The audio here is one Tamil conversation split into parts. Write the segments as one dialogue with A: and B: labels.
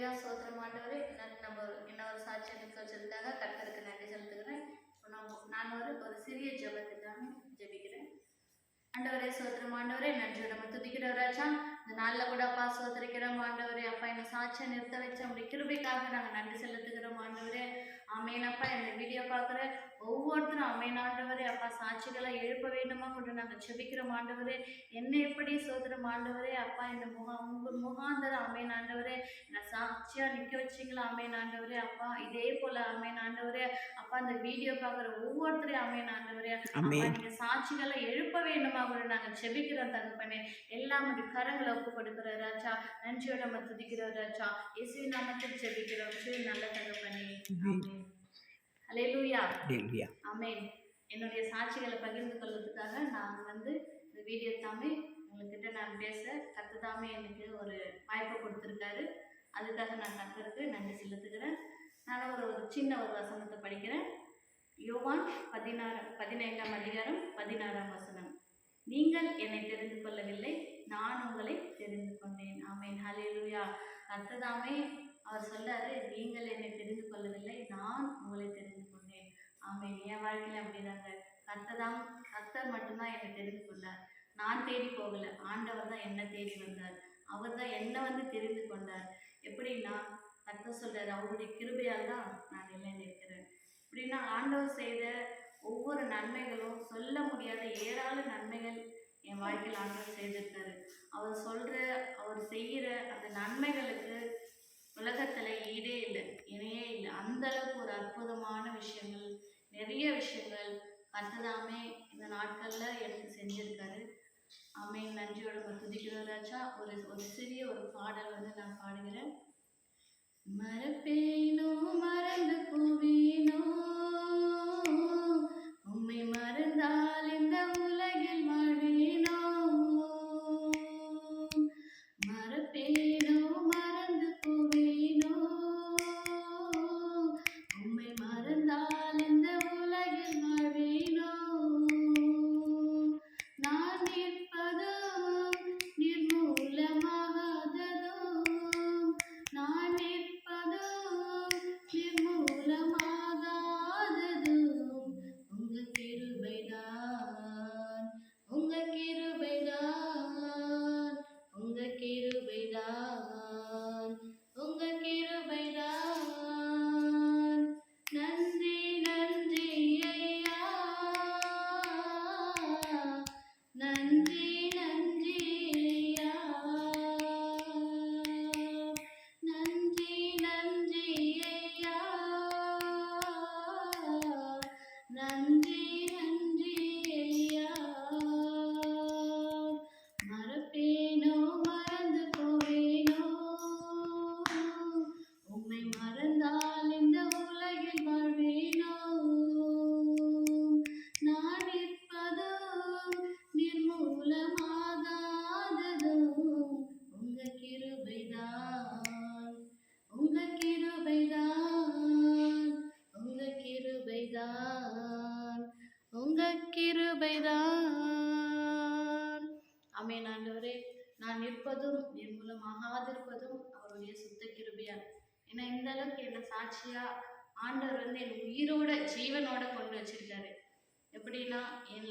A: ஹalleluya சோத்திரம் ஆண்டவரே. நம்ம என்ன ஒரு சாட்சி எடுத்து வச்சிருக்காங்க. கர்த்தருக்கு நன்றி செலுத்துகிறேன். நான் ஒரு சிறிய ஜெபத்துக்காக ஜெபிக்கிறேன். ஆண்டவரே சோத்திரம் ஆண்டவரே, நன்றியோட நம்ம துதிக்கிறோம் ராஜா. இந்த நாளில் கூட அப்பா சோதரிக்கிறோம் ஆண்டவரே. அப்பா என்னை சாட்சியை நிறுத்த வச்ச அப்படி கிருபைக்காக நாங்கள் நன்றி செலுத்துகிறோம் ஆண்டவரே. ஆமேனப்பா, இந்த வீடியோ பார்க்குற ஒவ்வொருத்தரும் ஆமேன் ஆண்டவரே. அப்பா சாட்சிகளை எழுப்ப வேண்டுமா கொண்டு நாங்கள் செபிக்கிறோம் ஆண்டவரே. என்னை எப்படி சோதரம் ஆண்டவரே. அப்பா இந்த உங்கள் முகாந்தரம் ஆமேன் ஆண்டவரே. நான் சாட்சியாக நிற்க வச்சிங்களா ஆமேன் ஆண்டவரே. அப்பா இதே போல் ஆமேன் ஆண்டவரே. அப்பா இந்த வீடியோ பார்க்குற ஒவ்வொருத்தரையும் ஆமேன் ஆண்டவரே. அப்பா நீங்கள் சாட்சிகளை எழுப்ப வேண்டுமா கொண்டு நாங்கள் செபிக்கிறோம் தகப்பனே. எல்லாம் கரங்களை ஒப்பு கொடுக்கிற ராஜா. நன்றியோட நம்ம துதிக்கிற ராஜா. இயேசுவின் நாமத்தில் செபிக்கிறோம் நல்ல தகப்பனே. ஹல்லேலூயா ஆமென். என்னுடைய சாட்சிகளை பகிர்ந்து கொள்வதற்காக நான் இந்த வீடியோ தாமே உங்ககிட்ட நான் பேச கர்த்தர் எனக்கு ஒரு வாய்ப்பை கொடுத்துருக்காரு. அதுக்காக நான் கர்த்தருக்கு நன்றி செலுத்துகிறேன். நான் ஒரு சின்ன ஒரு வசனத்தை படிக்கிறேன். யோவான் 15ஆம் அதிகாரம் 16ஆம் வசனம். நீங்கள் என்னை தெரிந்து கொள்ளவில்லை, நான் உங்களை தெரிந்து கொண்டேன். ஆமென் ஹல்லேலூயா. கர்த்தர் அவர் சொல்றாரு, நீங்கள் என்னை தெரிந்து கொள்ளவில்லை, நான் உங்களை தெரிந்து கொண்டேன். ஆமென். என் வாழ்க்கையில அப்படிதாங்க. கர்த்தர் மட்டும்தான் என்னை தெரிந்து கொண்டார். நான் தேடி போகல, ஆண்டவர் தான் என்னை தேடி வந்தார். அவர் தான் என்னை தெரிந்து கொண்டார். எப்படின்னா கர்த்தர் சொல்றாரு, அவருடைய கிருபையால் தான் நான் எல்லாம் இருக்கிறேன். எப்படின்னா ஆண்டவர் செய்த ஒவ்வொரு நன்மைகளும் சொல்ல முடியாத ஏராள நன்மைகள் என் வாழ்க்கையில் ஆண்டவர் செய்திருக்காரு. அவர் செய்கிற அந்த நன்மைகளுக்கு உலகத்துல ஈடே இல்லை, இணையே இல்லை. அந்த அளவுக்கு ஒரு அற்புதமான விஷயங்கள், நிறைய விஷயங்கள் கர்த்தர் இந்த நாட்கள்ல எனக்கு செஞ்சிருக்காரு. ஆமென். நன்றியோட துதிக்கிறோம் ராஜா. ஒரு சிறிய ஒரு பாடல் நான் பாடுகிறேன். மறப்பேனோ மறந்து போவேனோ, உம்மை மறந்தால் இந்த உலகில் வாழ்வேனோ. மறப்பேனோ மறந்து போவேனோ, உம்மை மறந்தால் இந்த உலகில் வாழ்வேனோ. நான் நிற்பதும் நிர்மூலமாகாததும், நான் நிற்பதும் நிர்மூலமாகாததும் உங்க கிருபைதான், உங்க கிருபைதான், உங்க கிருபைதான், உங்க கிருபைதான். நன்றி நன்றி ஐயா, நன்றி நன்றி ஐயா, நன்றி நன்றி ஐயா, நன்றி நன்றி ஐயா. மறப்பேனோ மறந்து போவேனோ, உம்மை மறந்தால் இந்த உலகில் வாழ்வேனோ. நான் நிற்பதும் நிர்மூலமாகாததும் உங்க கிருபைதான், உங்க கிருபைதான், உங்க கிருபைதான், உங்க கிருபைதான். ஆமென் ஆண்டவரே. நான் நிற்பதும் நிர்மூலமாகாதிருப்பதும் அவருடைய சுத்த கிருபையால். ஏன்னா இந்த அளவுக்கு என்ன சாட்சியா ஆண்டவர் என் உயிரோட ஜீவனோட கொண்டு வச்சிருக்காரு. எப்படின்னா என்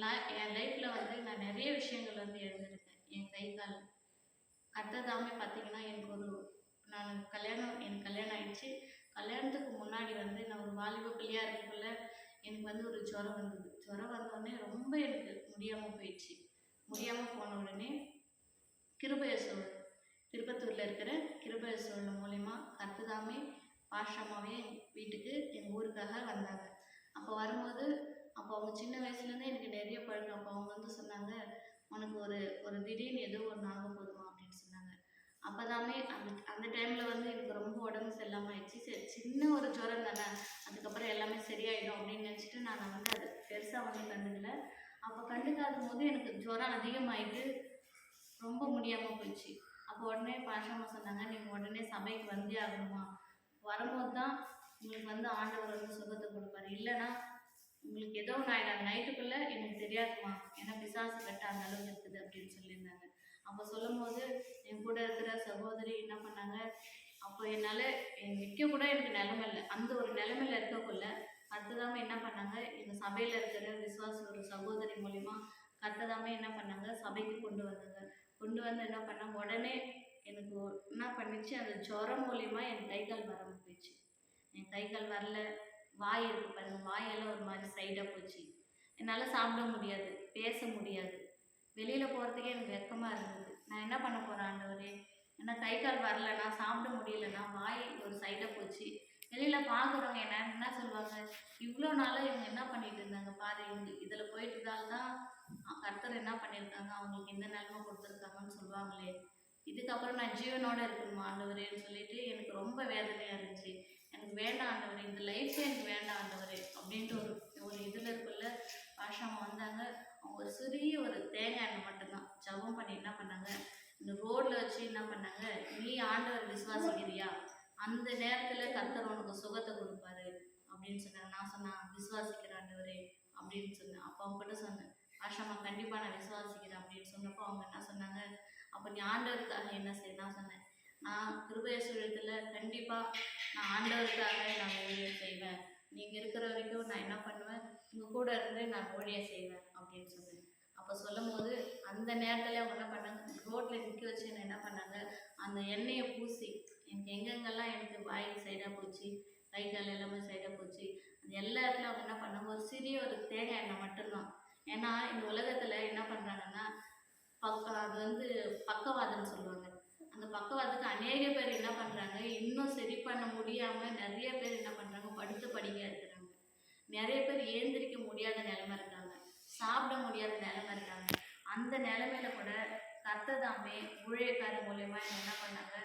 A: லைஃப்ல நான் நிறைய விஷயங்கள் எழுந்திருக்கேன். என் கை கால் கர்த்தர் பார்த்தீங்கன்னா எனக்கு கல்யாணம் ஆயிடுச்சு. கல்யாணத்துக்கு முன்னாடி நான் ஒரு வாலிப பிள்ளையா இருக்கக்குள்ள எனக்கு ஒரு ஜுரம் வந்தது. ஜுரம் வந்தோடனே ரொம்ப எனக்கு முடியாமல் போயிடுச்சு. முடியாமல் போன உடனே கிருபையசோல், திருப்பத்தூரில் இருக்கிற கிருபையசோல் மூலிமா கர்த்தர் பாஷமாவே வீட்டுக்கு எங்கள் ஊருக்காக வந்தாங்க. அப்போ வரும்போது அவங்க சின்ன வயசுலேருந்தே எனக்கு நிறைய பழக்கம். அப்போ அவங்க சொன்னாங்க, உனக்கு ஒரு திடீர்னு ஏதோ ஒன்று ஆக போதுமா அப்படின்னு சொன்னாங்க. அப்போ அந்த டைமில் எனக்கு ரொம்ப உடம்பு சரியில்லாமல் ஆயிடுச்சு. சரி, சின்ன ஒரு ஜுரம் தானே, அதுக்கப்புறம் எல்லாமே சரியாயிடும் அப்படின்னு நினச்சிட்டு நான் அது பெருசாக கண்டுக்கல. அப்போ கண்டுக்காத போது எனக்கு ஜுரம் அதிகமாகிட்டு ரொம்ப முடியாமல் போயிடுச்சு. அப்போ உடனே பாஷாமா சொன்னாங்க, நீங்கள் உடனே சபைக்கு வந்தே ஆகணுமா, வரும்போது தான் உங்களுக்கு ஆண்டவர் சுகத்தை கொடுப்பாரு, இல்லைன்னா உங்களுக்கு ஏதோ நான் நைட்டுக்குள்ளே எனக்கு தெரியாதுமா, ஏன்னா பிசாசு கட்ட அந்த அளவுக்கு இருக்குது அப்படின்னு சொல்லியிருந்தாங்க. அப்போ சொல்லும் போது என் கூட இருக்கிற சகோதரி என்ன பண்ணாங்க, அப்போ என்னால் நிற்க கூட எனக்கு நிலமை இல்லை. அந்த ஒரு நிலைமையில இருக்கக்குள்ள கர்த்தர் என்ன பண்ணாங்க, எங்கள் சபையில் இருக்கிற விசுவாசி ஒரு சகோதரி மூலிமா கர்த்தர் என்ன பண்ணாங்க, சபைக்கு கொண்டு வந்தாங்க. கொண்டு வந்து என்ன பண்ணாங்க, உடனே எனக்கு என்ன பண்ணிச்சு, அந்த ஜுரம் மூலிமா என் கை கால் வராமல் போயிடுச்சு. என் கை கால் வரல, வாய் இருக்கு பாருங்க, வாயெல்லாம் ஒரு மாதிரி சைடாக போச்சு. என்னால் சாப்பிட முடியாது, பேச முடியாது, வெளியில் போகிறதுக்கே எனக்கு வெக்கமாக இருந்தது. நான் என்ன பண்ண போகிறேன் ஆண்டவரே, ஏன்னா கை கால் வரலன்னா, சாப்பிட முடியலன்னா, வாய் ஒரு சைடாக போச்சு. வெளியில் பார்க்குறவங்க என்ன சொல்லுவாங்க, இவ்வளோ நாளாக இவங்க என்ன பண்ணிட்டு இருந்தாங்க பாரு, இவங்க இதில் போயிட்டதால தான் கர்த்தர் என்ன பண்ணியிருக்காங்க, அவங்களுக்கு இந்த நிலைமை கொடுத்துருக்காங்கன்னு சொல்லுவாங்களே, இதுக்கப்புறம் நான் ஜீவனோட இருக்கணுமா ஆண்டவரேன்னு சொல்லிட்டு எனக்கு ரொம்ப வேதனையாக இருந்துச்சு. எனக்கு வேண்டாம் ஆண்டவரே, இந்த லைஃபே எனக்கு வேண்டாம் ஆண்டவரே அப்படின்ட்டு ஒரு ஒரு இதில் இருக்குள்ள பாஷாமா வந்தாங்க. அவங்க ஒரு சிறிய ஒரு தேங்காய் எண்ணெய் மட்டும்தான் ஜபம் பண்ணி என்ன பண்ணாங்க, இந்த ரோட்ல வச்சு என்ன பண்ணாங்க, நீ ஆண்டவர் விசுவாசிக்கிறியா, அந்த நேரத்தில் கர்த்தர் உனக்கு சுகத்தை கொடுப்பாரு அப்படின்னு சொன்னாங்க. நான் சொன்னேன், விசுவாசிக்கிற ஆண்டவரே அப்படின்னு சொன்னேன். அப்போ அவங்க கிட்ட சொன்னேன், ஆஷாமா கண்டிப்பாக நான் விசுவாசிக்கிறேன் அப்படின்னு சொன்னப்போ அவங்க என்ன சொன்னாங்க, அப்போ நீ ஆண்டவருக்காக என்ன செய்ய, நான் சொன்னேன், நான் கிருபை சுழியத்தில் கண்டிப்பாக நான் ஆண்டவருக்காக நான் ஊழியம் செய்வேன். நீங்கள் இருக்கிற வரைக்கும் நான் என்ன பண்ணுவேன், உங்கள் கூட இருந்து நான் ஊழியம் செய்வேன் அப்படின்னு சொன்னேன். அப்போ சொல்லும் போது அந்த நேரத்தில் அவங்க என்ன பண்ணாங்க, ரோட்டில் நிற்க வச்சு என்ன பண்ணாங்க, அந்த எண்ணெயை பூசி எனக்கு எங்கெங்கெல்லாம் எனக்கு வாய் சைடாக போச்சு, கை கால் எல்லாமே சைடாக போச்சு, அந்த எல்லா இடத்துல அவங்க என்ன பண்ணாங்க, ஒரு சிறிய ஒரு தேங்காய் எண்ணெய் மட்டும்தான். ஏன்னா இந்த உலகத்தில் என்ன பண்ணுறாங்கன்னா, அது பக்கவாதம்னு சொல்லுவாங்க. அந்த பக்கவாதத்துக்கு அநேக பேர் என்ன பண்ணுறாங்க, இன்னும் சரி பண்ண முடியாமல் நிறைய பேர் என்ன பண்ணுறாங்க, படுத்த படிக்க இருக்கிறாங்க. நிறைய பேர் ஏந்திரிக்க முடியாத நிலைமை இருக்காங்க, சாப்பிட முடியாத நிலைமை இருக்காங்க. அந்த நிலைமையில கூட கர்த்தர் ஊழியக்கார மூலயமா என்ன பண்ணாங்க,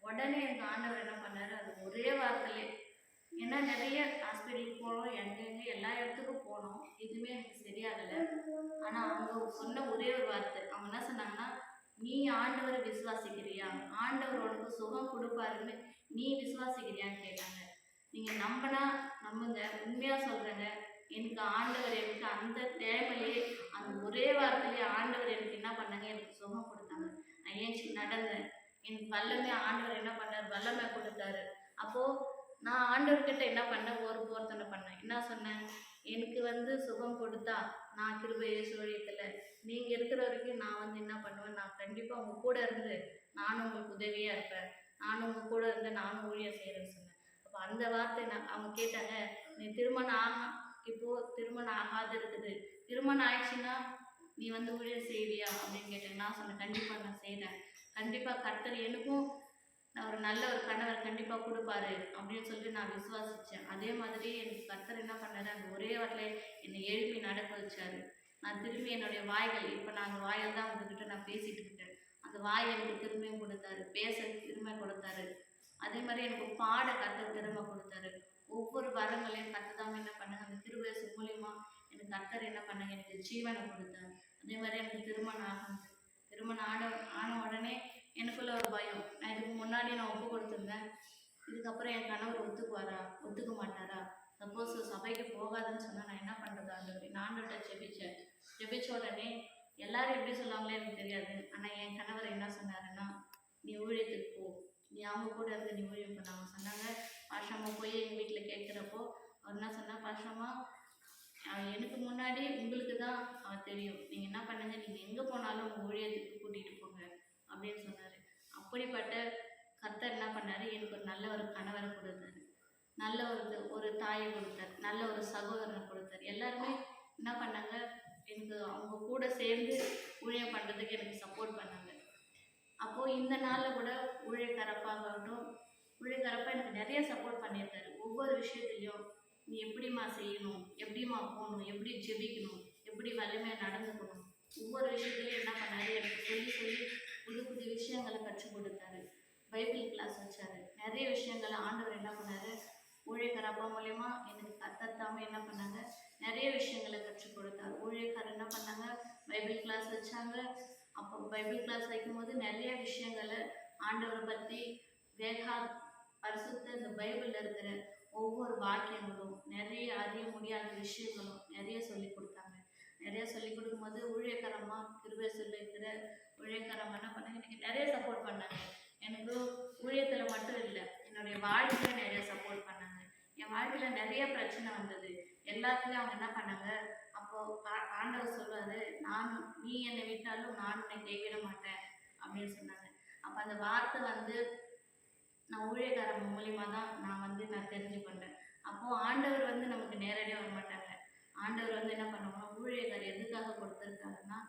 A: உடனே எங்கள் ஆண்டவர் என்ன பண்ணாரு, அது ஒரே வாரத்திலே. ஏன்னா நிறைய ஹாஸ்பிட்டலுக்கு போனோம், எங்கெங்கே எல்லா இடத்துக்கும் போனோம், எதுவுமே எனக்கு சரியாகலை. ஆனால் அவங்க சொன்ன ஒரே ஒரு வார்த்தை, அவங்க என்ன சொன்னாங்கன்னா, நீ ஆண்டவரை விசுவாசிக்கிறியா, ஆண்டவர் உனக்கு சுகம் கொடுப்பாருன்னு நீ விசுவாசிக்கிறியான்னு கேட்டாங்க. நீங்கள் நம்பினா நம்புங்க, உண்மையாக சொல்கிறேங்க, எனக்கு ஆண்டவர் எனக்கு அந்த டைம்லேயே அந்த ஒரே வாரத்திலேயே ஆண்டவர் எனக்கு என்ன பண்ணாங்க, எனக்கு சுகம் கொடுத்தாங்க. நான் ஏஞ்சி நடந்தேன், எனக்கு வல்லமை ஆண்டவர் என்ன பண்ணார், வல்லமை கொடுத்தாரு. அப்போது நான் ஆண்டவர்கிட்ட என்ன பண்ணேன், ஒரு போர்த்தனை பண்ணேன். என்ன சொன்னேன், எனக்கு சுகம் கொடுத்தா நான் கிருபை ஊழியத்தில் நீங்கள் இருக்கிற வரைக்கும் நான் என்ன பண்ணுவேன், நான் கண்டிப்பாக உங்கள் கூட இருந்து நானும் உங்களுக்கு உதவியாக இருப்பேன், நானும் உங்கள் கூட இருந்து நானும் ஊழியம் செய்கிறேன்னு சொன்னேன். அப்போ அந்த வார்த்தை அவங்க கேட்டாங்க, நீ திருமணம் இப்போது திருமணம் ஆகாது இருக்குது, திருமணம் ஆயிடுச்சுன்னா நீ ஊழியம் செய்வியா அப்படின்னு கேட்டேன். நான் சொன்னேன், கண்டிப்பாக நான் செய்கிறேன், கண்டிப்பாக கர்த்தர் எனக்கும் நான் ஒரு நல்ல ஒரு கணவர் கண்டிப்பாக கொடுப்பாரு அப்படின்னு சொல்லிட்டு நான் விசுவாசித்தேன். அதே மாதிரி எனக்கு கர்த்தர் என்ன பண்ணாரு, அந்த ஒரே வாரத்தில் என்னை எழுப்பி நடக்க வச்சாரு. நான் திரும்பி என்னுடைய வாய்கள், இப்போ நான் அந்த வாயில் தான் உங்ககிட்ட நான் பேசிகிட்டு இருக்கேன், அந்த வாய் எனக்கு திரும்பியும் கொடுத்தாரு, பேச திரும்ப கொடுத்தாரு. அதே மாதிரி எனக்கு பாட கர்த்தர் திறமை கொடுத்தாரு. ஒவ்வொரு வரங்களையும் கர்த்தர் என்ன பண்ணாங்க, அந்த திருவயசு மூலியமா எனக்கு கர்த்தர் என்ன பண்ணாங்க, எனக்கு ஜீவனை கொடுத்தாரு. அதே மாதிரி எனக்கு திருமணம் ஆகுது. திருமணம் ஆன உடனே எனக்குள்ள ஒரு பயம், நான் இதுக்கு முன்னாடி நான் ஒப்பு கொடுத்துருந்தேன், இதுக்கப்புறம் என் கணவர் ஒத்துக்குவாரா ஒத்துக்க மாட்டாரா, சப்போஸ் சபைக்கு போகாதுன்னு சொன்னால் நான் என்ன பண்ணுறது ஆண்டவரே, ஆண்டவர்கிட்ட ஜெபிச்சேன். ஜெபிச்ச உடனே எல்லாரும் எப்படி சொல்லுவாங்களே எனக்கு தெரியாது, ஆனால் என் கணவர் என்ன சொன்னாருன்னா, நீ ஊழியத்துக்கு போ, நீ அவங்க கூட இருந்து நீ ஊழியம் பண்ண. அவங்க சொன்னாங்க, பாஷாமா போய் எங்கள் வீட்டில் கேட்குறப்போ அவர் என்ன சொன்னால், பாஷாமா எனக்கு முன்னாடி உங்களுக்கு தான் தெரியும், நீங்கள் என்ன பண்ணுங்க, நீங்கள் எங்கே போனாலும் உங்கள் ஊழியத்துக்கு கூட்டிகிட்டு போங்க அப்படின்னு சொன்னார். அப்படிப்பட்ட கர்த்தர் என்ன பண்ணார், எனக்கு ஒரு நல்ல ஒரு கணவரை கொடுத்தாரு, நல்ல ஒரு தாயை கொடுத்தார், நல்ல ஒரு சகோதரனை கொடுத்தார். எல்லாருமே என்ன பண்ணாங்க, எனக்கு அவங்க கூட சேர்ந்து ஊழியம் பண்ணுறதுக்கு எனக்கு சப்போர்ட் பண்ணாங்க. அப்போது இந்த நாளில் கூட ஊழியக்காரப்பாகட்டும், ஊழியக்காரப்பா எனக்கு நிறைய சப்போர்ட் பண்ணியிருக்காரு. ஒவ்வொரு விஷயத்துலையும் நீ எப்படிம்மா செய்யணும், எப்படிம்மா போகணும், எப்படி ஜெபிக்கணும், எப்படி வலிமையாக நடந்துக்கணும், ஒவ்வொரு விஷயத்துலையும் என்ன பண்ணாரு, எனக்கு சொல்லி சொல்லி புது புது விஷயங்களை கற்றுக் கொடுத்தாரு. பைபிள் கிளாஸ் வச்சாரு. நிறைய விஷயங்களை ஆண்டவர் என்ன பண்ணாரு, ஊழியக்காரப்பா மூலயமா எனக்கு கர்த்தர் என்ன பண்ணாங்க, நிறைய விஷயங்களை கற்றுக் கொடுத்தாரு. ஊழியக்காரர் என்ன பண்ணாங்க, பைபிள் கிளாஸ் வச்சாங்க. அப்போ பைபிள் கிளாஸ் வைக்கும்போது நிறைய விஷயங்களை ஆண்டவரை பற்றி பரிசுத்த இந்த பைபிளில் இருக்கிற ஒவ்வொரு வாக்கியங்களும், நிறைய அறிய முடியாத விஷயங்களும் நிறைய சொல்லி கொடுத்தாங்க. நிறைய சொல்லி கொடுக்கும்போது ஊழியக்காரம்மா கிருபை சொல்லியிருக்கிற ஊழியக்காரம்மா என்ன பண்ணாங்க, எனக்கு நிறைய சப்போர்ட் பண்ணாங்க. எனக்கு ஊழியத்தில் மட்டும் இல்லை, என் வாழ்க்கையில நிறைய சப்போர்ட் பண்ணாங்க. என் வாழ்க்கையில நிறைய பிரச்சனை வந்தது. எல்லாத்துலயும் அவங்க என்ன பண்ணாங்க, அப்போ ஆண்டவர் சொல்வாரு, நீ என்னை விட்டாலும் நான் உன்னை கைவிட மாட்டேன் அப்படின்னு சொன்னாங்க. அப்ப அந்த வார்த்தை வந்து நான் ஊழியக்காரங்க மூலியமா தான் நான் தெரிஞ்சு கொண்டேன். அப்போ ஆண்டவர் வந்து நமக்கு நேரடியா வரமாட்டாங்க. ஆண்டவர் வந்து என்ன பண்ணுவாங்க, ஊழியக்காரர் எதுக்காக கொடுத்திருக்காருன்னா,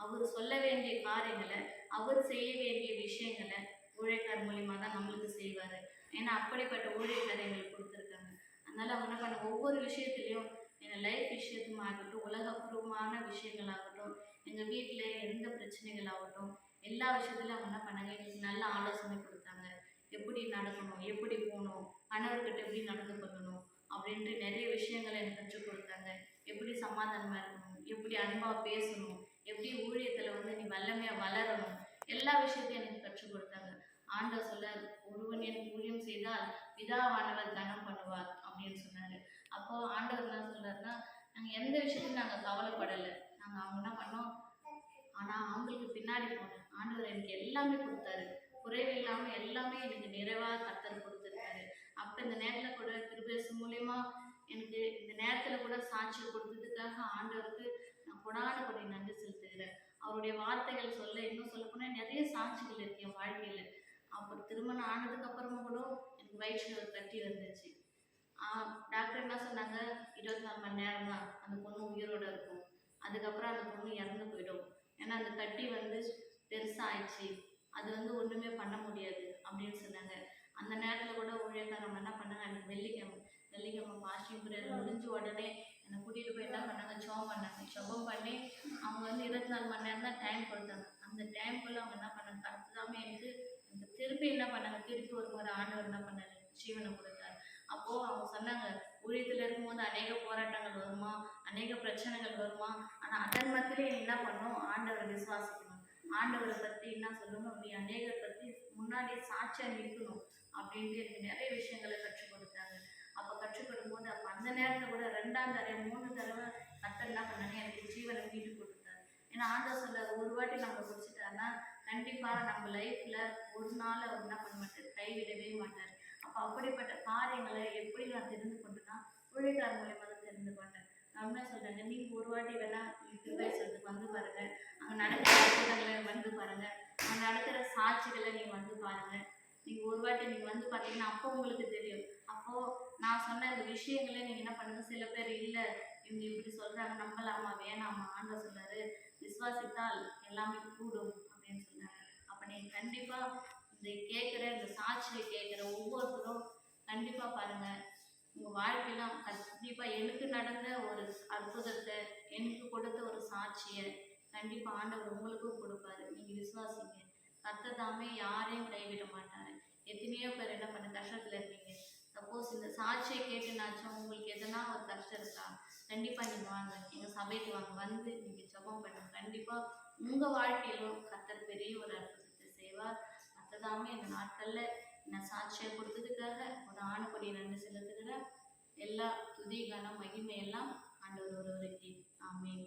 A: அவர் சொல்ல வேண்டிய காரியங்களை, அவர் செய்ய வேண்டிய விஷயங்களை ஊழியக்காரர் மூலியமா தான் நம்மளுக்கு செய்வாரு. ஏன்னா அப்படிப்பட்ட ஊழியக்காரர் எங்களுக்கு கொடுத்துருக்காங்க. அதனால அவங்க என்ன பண்ண ஒவ்வொரு விஷயத்திலையும் என் லைஃப் விஷயத்துமாகட்டும், உலகப்பூர்வமான விஷயங்களாகட்டும், எங்கள் வீட்டில் எந்த பிரச்சனைகள் ஆகட்டும், எல்லா விஷயத்துலையும் அவங்க என்ன பண்ணாங்க, எங்களுக்கு நல்ல ஆலோசனை கொடுத்தாங்க. எப்படி நடக்கணும், எப்படி போகணும், கணவர்கிட்ட எப்படி நடந்து கொள்ளணும் அப்படின்ட்டு நிறைய விஷயங்களை எனக்கு கற்றுக் கொடுத்தாங்க. எப்படி சமாதானமாக இருக்கணும், எப்படி அன்பாக பேசணும், எப்படி ஊழியத்தில் வந்து நீ வல்லமையாக வளரணும், எல்லா விஷயத்தையும் எனக்கு கற்றுக் கொடுத்தாங்க. ஆண்டவர் சொல்ல, ஒருவன் எனக்கு ஊழியம் செய்தால் பிதாவானவர் கனம் பண்ணுவார் அப்படின்னு சொன்னாரு. அப்போ ஆண்டவர் என்ன சொல்றாருன்னா, நாங்கள் எந்த விஷயத்தையும் நாங்கள் கவலைப்படலை. அவங்க என்ன பண்ணோம், ஆனால் அவங்களுக்கு பின்னாடி போனோம். ஆண்டவர் எனக்கு எல்லாமே கொடுத்தாரு. குறைவு இல்லாமல் எல்லாமே எனக்கு நிறைவாக கர்த்தர் கொடுத்துருக்காரு. அப்போ இந்த நேரத்தில் கூட கிருபேசு மூலயமா எனக்கு இந்த நேரத்தில் கூட சாட்சி கொடுத்ததுக்காக ஆண்டவருக்கு நான் கொடான நன்றி செலுத்துகிறேன். அவருடைய வார்த்தைகள் இன்னும் சொல்ல போனால் நிறைய சாட்சிகள் இருக்கு என் வாழ்க்கையில். அப்புறம் திருமணம் ஆனதுக்கு அப்புறமா கூட எனக்கு வயிற்றில் ஒரு கட்டி வந்துச்சு. டாக்டர் என்ன சொன்னாங்க, 24 மணி நேரம் தான் அந்த பொண்ணு உயிரோடு இருக்கும், அதுக்கப்புறம் அந்த பொண்ணு இறந்து போயிடும். ஏன்னா அந்த கட்டி வந்து பெருசாகிடுச்சு, அது வந்து ஒன்றுமே பண்ண முடியாது அப்படின்னு சொன்னாங்க. அந்த நேரத்தில் கூட ஊழியக்காரங்க என்ன பண்ணாங்க, எனக்கு வெள்ளிக்கிழமை பாஸ்டிங் பிரேயர் முடிஞ்ச உடனே என்னை கூட்டிகிட்டு போய் என்ன பண்ணாங்க, ஜெபம் பண்ணாங்க. ஜெபம் பண்ணி அவங்க வந்து 24 மணி நேரம் தான் டைம் கொடுத்தாங்க. அந்த டைம்குள்ளே அவங்க என்ன பண்ணாங்க, கரெக்டாக எனக்கு திருப்பி என்ன பண்ணாங்க, திருப்பி ஒரு முறை ஆண்டவர் என்ன பண்ணாரு, ஜீவனை கொடுத்தாரு. அப்போது அவங்க சொன்னாங்க, ஊழியத்தில் இருக்கும்போது அநேக போராட்டங்கள் வருமா, அநேக பிரச்சனைகள் வருமா, ஆனால் அதன் மத்தியிலே என்ன பண்ணணும், ஆண்டவரை விசுவாசிக்கணும், ஆண்டவரை பற்றி என்ன சொல்லணும், அப்படி அநேகரை பற்றி முன்னாடி சாட்சியாக நிற்கணும் அப்படின்ட்டு எனக்கு நிறைய விஷயங்களை கற்றுக் கொடுத்தாங்க. அப்போ கற்றுக் கொடுக்கும்போது அப்போ அந்த நேரத்தில் கூட 2ஆம் தடவை 3 தடவை கர்த்தர் என்ன பண்ணாங்க, எனக்கு ஜீவனை மீட்டு கொடுத்தாரு. ஏன்னா ஆண்டவர் சொல்ல, ஒரு வாட்டி நம்ம குடிச்சிட்டாருன்னா கண்டிப்பாக நம்ம லைஃப்பில் ஒரு நாள் அவர் என்ன பண்ண மாட்டார், கைவிடவே மாட்டார். அப்போ அப்படிப்பட்ட காரியங்களை எப்படி நான் தெரிந்து கொண்டேன்னா, ஊழியக்காரர் மூலியமாக தான் தெரிந்து கொண்டேன். நான் என்ன சொல்கிறேங்க, நீங்கள் ஒரு வாட்டி வேணால் கிருபேசத்துக்கு வந்து பாருங்கள், அங்கே நடக்கிற அற்புதங்களை வந்து பாருங்கள், அங்கே நடக்கிற சாட்சிகளை நீங்கள் வந்து பாருங்கள். நீங்கள் ஒரு வாட்டி நீங்கள் வந்து பார்த்தீங்கன்னா அப்போ உங்களுக்கு தெரியும். அப்போது நான் சொன்ன இந்த விஷயங்களை நீங்கள் என்ன பண்ணுங்கள், சில பேர் இல்லை இவங்க இப்படி சொல்கிறாங்க, நம்பலாமா வேணாமா, ஆண்டவர் சொல்கிறாரு விசுவாசித்தால் எல்லாமே கூடும் அப்படின்னு சொன்னாங்க. அப்போ நீங்கள் கண்டிப்பாக இந்த சாட்சியை கேட்குற ஒவ்வொருத்தரும் கண்டிப்பாக பாருங்கள், உங்கள் வாழ்க்கையெல்லாம் கண்டிப்பாக எனக்கு நடந்த ஒரு அற்புதத்தை, எனக்கு கொடுத்த ஒரு சாட்சியை கண்டிப்பாக ஆண்டவர் உங்களுக்கும் கொடுப்பாரு. நீங்கள் விசுவாசிங்க. கர்த்தர் தாமே யாரையும் கைவிட மாட்டார். எத்தனையோ பேர் என்ன பண்ண கஷ்டத்தில் இருக்கீங்க. சப்போஸ் இந்த சாட்சியை கேட்டுனாச்சும் உங்களுக்கு எதனா ஒரு கஷ்டம் இருக்கா, கண்டிப்பாக நீங்கள் வாங்க, எங்கள் சபைக்கு வாங்க, வந்து நீங்கள் ஜெபம் பண்ணுங்க. கண்டிப்பாக உங்கள் வாழ்க்கையிலும் கர்த்தர் பெரிய ஒரு அற்புதத்தை செய்வார். கர்த்தர் தாமே இந்த நாட்களில் நான் சாட்சியை கொடுத்ததுக்காக ஒரு ஆணுபடி நன்றி செலுத்துகிறேன். எல்லா துதி கனம் மகிமை எல்லாம் ஆண்டவர் ஒருவருக்கு. ஆமென்.